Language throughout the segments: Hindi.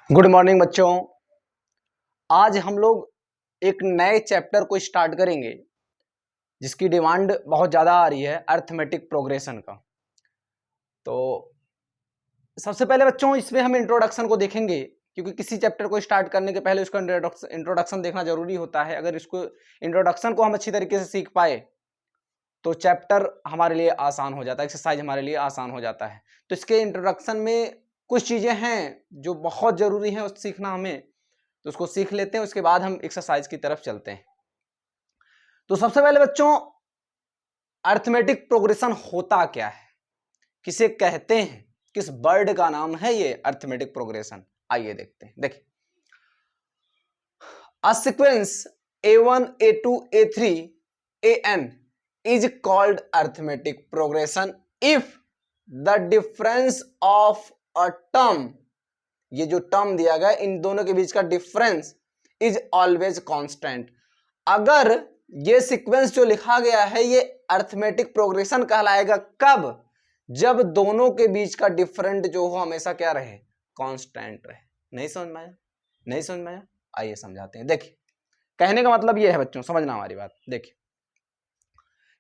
गुड मॉर्निंग बच्चों। आज हम लोग एक नए चैप्टर को स्टार्ट करेंगे जिसकी डिमांड बहुत ज़्यादा आ रही है, अर्थमेटिक प्रोग्रेशन का। तो सबसे पहले बच्चों इसमें हम इंट्रोडक्शन को देखेंगे, क्योंकि किसी चैप्टर को स्टार्ट करने के पहले उसका इंट्रोडक्शन देखना जरूरी होता है। अगर इसको इंट्रोडक्शन को हम अच्छी तरीके से सीख पाए तो चैप्टर हमारे लिए आसान हो जाता है, एक्सरसाइज हमारे लिए आसान हो जाता है। तो इसके इंट्रोडक्शन में कुछ चीज़ें हैं जो बहुत ज़रूरी हैं उसको सीखना हमें, तो उसको सीख लेते हैं, उसके बाद हम एक्सरसाइज की तरफ चलते हैं। तो सबसे पहले बच्चों अर्थमेटिक प्रोग्रेशन होता क्या है, किसे कहते हैं, किस वर्ड का नाम है ये अर्थमेटिक प्रोग्रेशन, आइए देखते हैं। देखिए, a sequence A1 A2 A3 AN is called arithmetic progression if the difference of a term, ये जो टर्म दिया गया इन दोनों के बीच का डिफरेंस इज ऑलवेज कांस्टेंट। अगर ये सीक्वेंस जो लिखा गया है ये अर्थमेटिक प्रोग्रेशन कहलाएगा कब, जब दोनों के बीच का डिफरेंट जो हो हमेशा क्या रहे, कांस्टेंट रहे। नहीं समझ में आया? नहीं समझ में आया? आइए समझाते हैं। देखिए, कहने का मतलब ये है बच्चों, समझना हमारी बात। देखिए,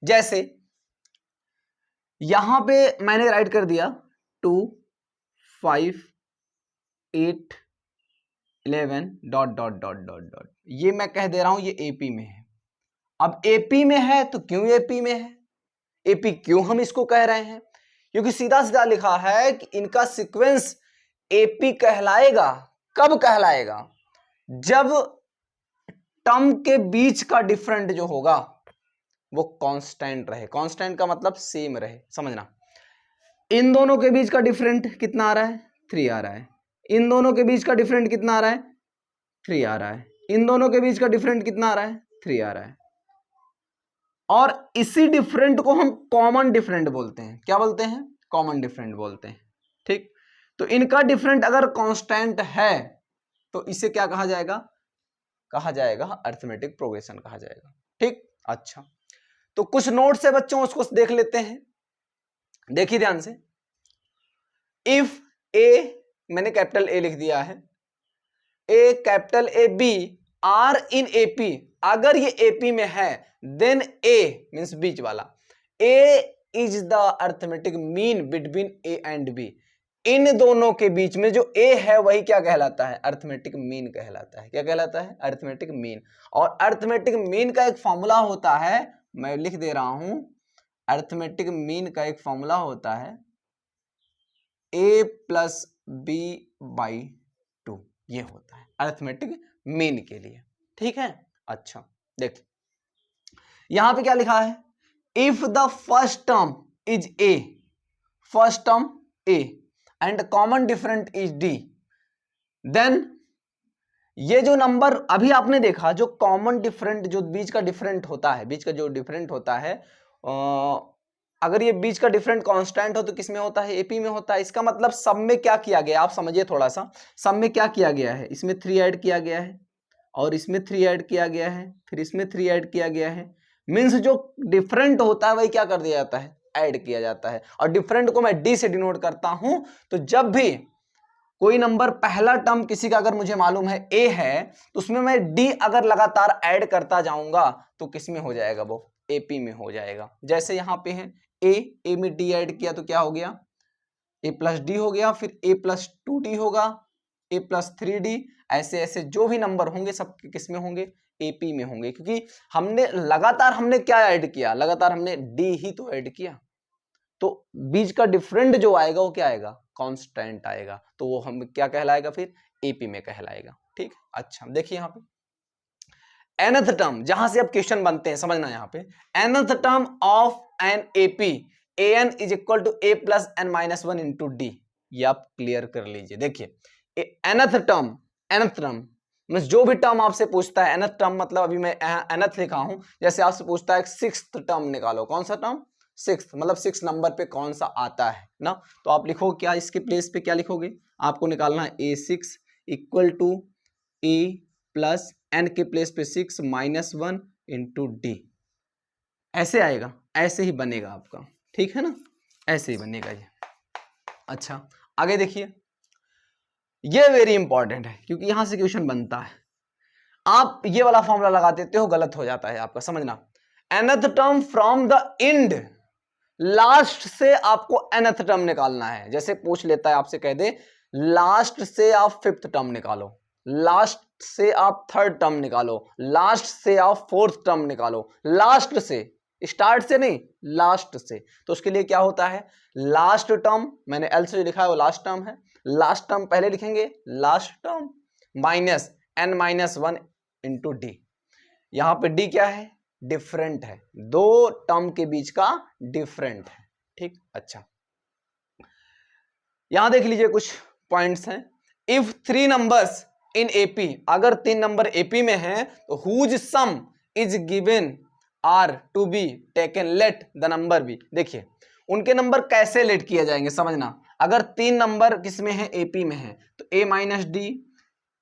जैसे यहां पे मैंने राइट कर दिया 2 5 8 11 dot dot dot dot dot, ये मैं कह दे रहा हूं ये एपी में है। अब एपी में है तो क्यों एपी में है, एपी क्यों हम इसको कह रहे हैं, क्योंकि सीधा सीधा लिखा है कि इनका सीक्वेंस एपी कहलाएगा। कब कहलाएगा? जब टर्म के बीच का डिफरेंट जो होगा वो कांस्टेंट रहे। कांस्टेंट का मतलब सेम रहे, समझना। इन दोनों के बीच का डिफरेंट कितना आ रहा है? 3 आ रहा है। इन दोनों के बीच का डिफरेंट कितना आ रहा है? 3 आ रहा है। इन दोनों के बीच का डिफरेंट कितना आ रहा है? 3 आ रहा है। और इसी डिफरेंट को हम कॉमन डिफरेंट बोलते हैं। क्या बोलते हैं? कॉमन डिफरेंट बोलते हैं। ठीक, तो इनका डिफरेंट अगर कांस्टेंट है तो इसे क्या कहा जाएगा? कहा जाएगा अर्थमेटिक प्रोग्रेशन कहा जाएगा। ठीक, अच्छा, तो कुछ नोट्स है बच्चों, उसको देख लेते हैं। देखिए ध्यान से, इफ ए, मैंने कैपिटल ए लिख दिया है, A capital A B are in AP, अगर ये एपी में है देन ए मींस बीच वाला, A is the arithmetic mean between A and B. इन दोनों के बीच में जो ए है वही क्या कहलाता है? अर्थमेटिक मीन कहलाता है। क्या कहलाता है? Arithmetic mean. और अर्थमेटिक मीन का एक फॉर्मूला होता है, मैं लिख दे रहा हूं, अर्थमेटिक मीन का एक फॉर्मूला होता है a प्लस बी बाई 2, ये होता है अर्थमेटिक मीन के लिए। ठीक है, अच्छा देख, यहां पे क्या लिखा है? If the first term is a, first term a and common different is d, देन ये जो नंबर अभी आपने देखा, जो कॉमन डिफरेंट, जो बीच का डिफरेंट होता है, बीच का जो डिफरेंट होता है, अगर ये बीच का डिफरेंट कांस्टेंट हो तो किस में होता है? एपी में होता है। इसका मतलब सब में क्या किया गया, आप समझिए थोड़ा सा। सब में क्या किया गया है? इसमें 3 ऐड किया गया है, और इसमें 3 ऐड किया गया है, फिर इसमें 3 ऐड किया गया है। मींस जो डिफरेंट होता है वही क्या कर दिया जाता है? ऐड किया जाता है। और डिफरेंट को मैं डी से डिनोट करता हूं। तो जब भी कोई नंबर, पहला टर्म किसी का अगर मुझे मालूम है ए है, तो उसमें मैं डी अगर लगातार ऐड करता जाऊंगा तो किस में हो जाएगा? वो एपी में हो जाएगा। जैसे यहां पे है ए में डी ऐड किया तो क्या हो गया? ए प्लस डी हो गया, फिर ए प्लस 2d होगा, ए प्लस 3d, ऐसे ऐसे जो भी नंबर होंगे सब किस में होंगे? एपी में होंगे। क्योंकि हमने लगातार हमने क्या ऐड किया? लगातार हमने डी ही तो ऐड किया। तो बीच का डिफरेंट जो आएगा वो क्या आएगा? कांस्टेंट आएगा। तो वो हम क्या कहलाएगा? फिर एपी में कहलाएगा। ठीक, अच्छा देखिए यहाँ पे nth टर्म, जहां से अब क्वेश्चन बनते हैं, समझना यहाँ पे, nth term of an AP an is equal to a plus n minus 1 into d, ये आप क्लियर कर लीजिए। देखिए nth टर्म जो भी टर्म आपसे पूछता है, nth टर्म मतलब अभी मैं nth लिखा हूं, जैसे आपसे पूछता है 6th टर्म निकालो, कौन सा टर्म? 6th, मतलब 6 नंबर पे कौन सा आता है ना, तो आप लिखो क्या, इसके प्लेस पे क्या लिखोगे? आपको निकालना है a6 equal to a plus n के प्लेस पे 6 माइनस 1 इंटू डी, ऐसे आएगा, ऐसे ही बनेगा आपका। ठीक है ना, ऐसे ही बनेगा ये। अच्छा आगे देखिए, ये वेरी इंपॉर्टेंट है क्योंकि यहां से क्वेश्चन बनता है। आप ये वाला फॉर्मूला लगा देते हो, गलत हो जाता है आपका, समझना। nth term from the end, last से आपको nth टर्म निकालना है। जैसे पूछ लेता है आपसे, कह दे लास्ट से आप फिफ्थ टर्म निकालो, लास्ट से आप थर्ड टर्म निकालो, लास्ट से आप फोर्थ टर्म निकालो, लास्ट से, स्टार्ट से नहीं, लास्ट से। तो उसके लिए क्या होता है, लास्ट टर्म, मैंने एल से जो लिखा है वो लास्ट टर्म है, लास्ट टर्म पहले लिखेंगे, last term minus n minus 1 into D. यहां पे डी क्या है, डिफरेंट है, दो टर्म के बीच का डिफरेंट है, ठीक। अच्छा, यहां देख लीजिए कुछ पॉइंट्स हैं। इफ 3 नंबर्स इन एपी, अगर 3 नंबर एपी में हैं तो whose sum is given are to be taken, let the number be. देखिए उनके नंबर कैसे लेट किए जाएंगे, समझना। अगर 3 नंबर किसमें है, एपी में है, तो a माइनस डी,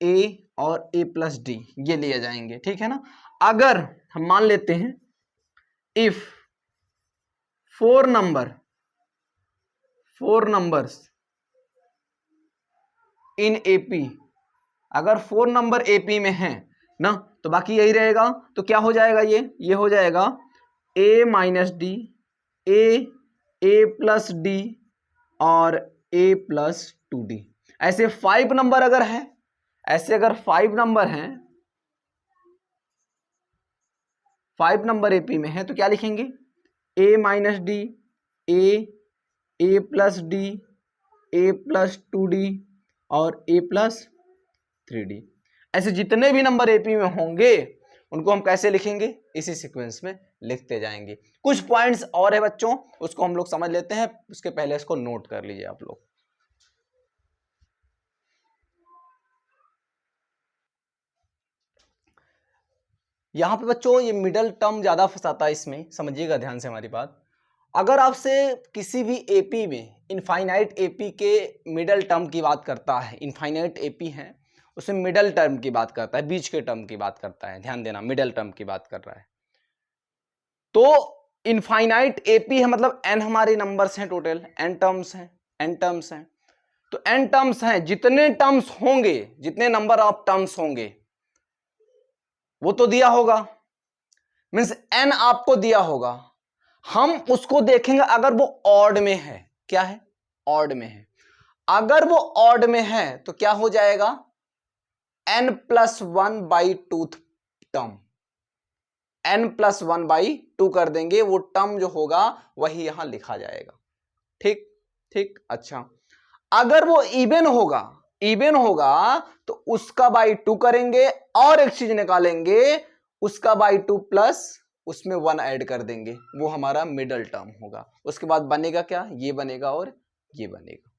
ए और a प्लस डी ये लिए जाएंगे, ठीक है ना। अगर हम मान लेते हैं इफ 4 नंबर्स इन एपी, अगर 4 नंबर एपी में हैं ना, तो बाकी यही रहेगा। तो क्या हो जाएगा, ये हो जाएगा a minus D, A plus D और a प्लस 2d। ऐसे 5 नंबर अगर है, ऐसे अगर 5 नंबर हैं, 5 नंबर एपी में है, तो क्या लिखेंगे, a minus D, A plus D, A plus 2d और a प्लस 3d। ऐसे जितने भी नंबर एपी में होंगे उनको हम कैसे लिखेंगे, इसी सीक्वेंस में लिखते जाएंगे। कुछ पॉइंट्स और है बच्चों, उसको हम लोग समझ लेते हैं, उसके पहले इसको नोट कर लीजिए आप लोग। यहां पे बच्चों ये मिडल टर्म ज्यादा फंसाता है, इसमें समझिएगा ध्यान से हमारी बात। अगर आपसे किसी भी एपी में, इनफाइनाइट एपी के मिडल टर्म की बात करता है, इनफाइनाइट एपी है उसमें मिडल टर्म की बात करता है, बीच के टर्म की बात करता है, ध्यान देना मिडल टर्म की बात कर रहा है। तो इनफाइनाइट एपी है मतलब n हमारे नंबर्स हैं, टोटल n टर्म्स हैं, तो n टर्म्स हैं, जितने टर्म्स होंगे, जितने नंबर ऑफ टर्म्स होंगे वो तो दिया होगा, मींस n आपको दिया होगा। हम उसको देखेंगे अगर वो ऑड में है, क्या है, ऑड में है। अगर वो ऑड में है तो क्या हो जाएगा, n plus 1 by 2 term, n plus 1 by 2 कर देंगे, वो टर्म जो होगा वही यहां लिखा जाएगा, ठीक ठीक। अच्छा, अगर वो इवन होगा तो उसका बाई 2 करेंगे और एक चीज निकालेंगे, उसका बाई 2 प्लस उसमें 1 ऐड कर देंगे, वो हमारा मिडल टर्म होगा। उसके बाद बनेगा क्या, ये बनेगा और ये बनेगा,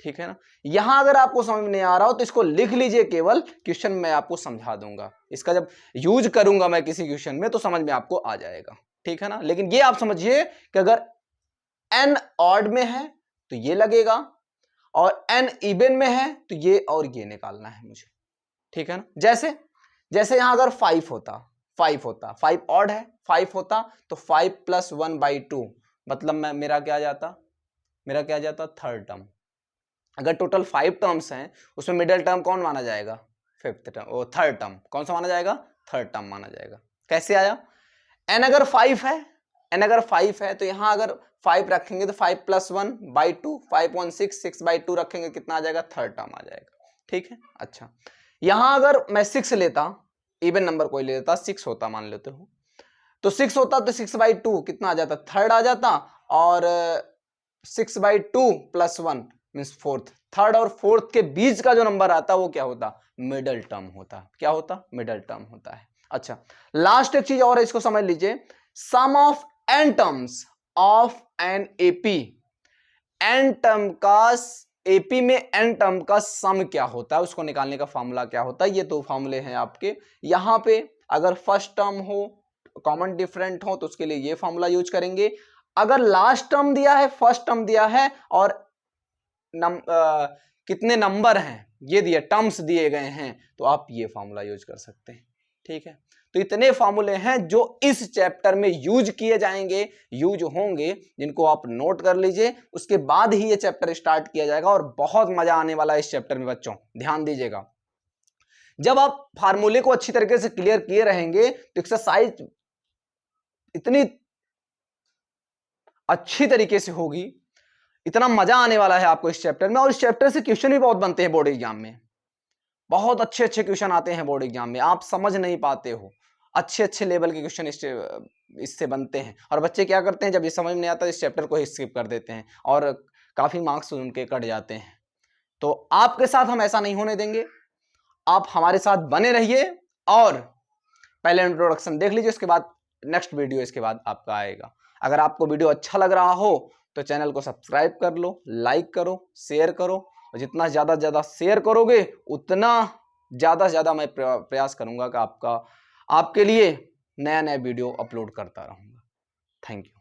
ठीक है ना। यहां अगर आपको समझ नहीं आ रहा हो तो इसको लिख लीजिए, केवल क्वेश्चन में आपको समझा दूंगा, इसका जब यूज करूंगा मैं किसी क्वेश्चन में तो समझ में आपको आ जाएगा, ठीक है ना। लेकिन ये आप समझिए कि अगर n ऑड में है तो ये लगेगा और n इवन में है तो ये और ये निकालना है मुझे, ठीक है ना। जैसे यहां अगर 5 होता, 5 ऑड है, 5 होता तो 5 प्लस 1 बाई 2 मतलब मेरा क्या आ जाता थर्ड टर्म। अगर टोटल 5 टर्म्स हैं उसमें मिडिल टर्म कौन माना जाएगा, फिफ्थ टर्म, वो थर्ड टर्म कौन सा माना जाएगा, थर्ड टर्म माना जाएगा। कैसे आया, n अगर 5 है तो यहां अगर 5 रखेंगे तो 5 प्लस 1 बाई 2, 5 1 6, 6 बाई 2 रखेंगे, कितना आ जाएगा, थर्ड टर्म आ जाएगा, ठीक है। अच्छा, यहां अगर मैं 6 लेता, इवन नंबर कोई ले लेता, 6 होता मान लेते हो, तो 6 होता तो 6 बाई 2 कितना आ जाता, थर्ड आ जाता, और 6 by 2 plus 1 means fourth. Third और फोर्थ के बीच का जो नंबर आता वो क्या होता, मिडल टर्म होता। क्या होता, मिडल टर्म होता है। अच्छा, लास्ट एक चीज और है, इसको समझ लीजिए, sum of n terms of an AP, n term का एपी में n टर्म का सम क्या होता है, उसको निकालने का फॉर्मूला क्या होता है, ये दो फॉर्मूले हैं आपके। यहां पे अगर फर्स्ट टर्म हो, कॉमन डिफरेंट हो, तो उसके लिए ये फॉर्मूला यूज करेंगे। अगर लास्ट टर्म दिया है, फर्स्ट टर्म दिया है और कितने नंबर हैं ये दिए, टर्म्स दिए गए हैं, तो आप ये फॉर्मूला यूज कर सकते हैं। ठीक है, तो इतने फॉर्मूले हैं जो इस चैप्टर में यूज किए जाएंगे, यूज होंगे, जिनको आप नोट कर लीजिए। उसके बाद ही ये चैप्टर स्टार्ट किया जाएगा और बहुत मजा आने वाला है इस चैप्टर में बच्चों, ध्यान दीजिएगा। जब आप फार्मूले को अच्छी तरीके से क्लियर किए रहेंगे तो एक्सरसाइज इतनी अच्छी तरीके से होगी, इतना मजा आने वाला है आपको इस चैप्टर में। और इस चैप्टर से क्वेश्चन भी बहुत बनते हैं बोर्ड एग्जाम में, बहुत अच्छे अच्छे क्वेश्चन आते हैं बोर्ड एग्जाम में, आप समझ नहीं पाते हो, अच्छे अच्छे लेवल के क्वेश्चन इससे बनते हैं। और बच्चे क्या करते हैं, जब ये समझ में नहीं आता इस चैप्टर को ही स्किप कर देते हैं और काफी मार्क्स उनके कट जाते हैं। तो आपके साथ हम ऐसा नहीं होने देंगे, आप हमारे साथ बने रहिए और पहले इंट्रोडक्शन देख लीजिए, उसके बाद नेक्स्ट वीडियो इसके बाद आपका आएगा। अगर आपको वीडियो अच्छा लग रहा हो तो चैनल को सब्सक्राइब कर लो, लाइक करो, शेयर करो, और जितना ज़्यादा शेयर करोगे उतना ज़्यादा मैं प्रयास करूंगा कि आपके लिए नया वीडियो अपलोड करता रहूंगा। Thank you.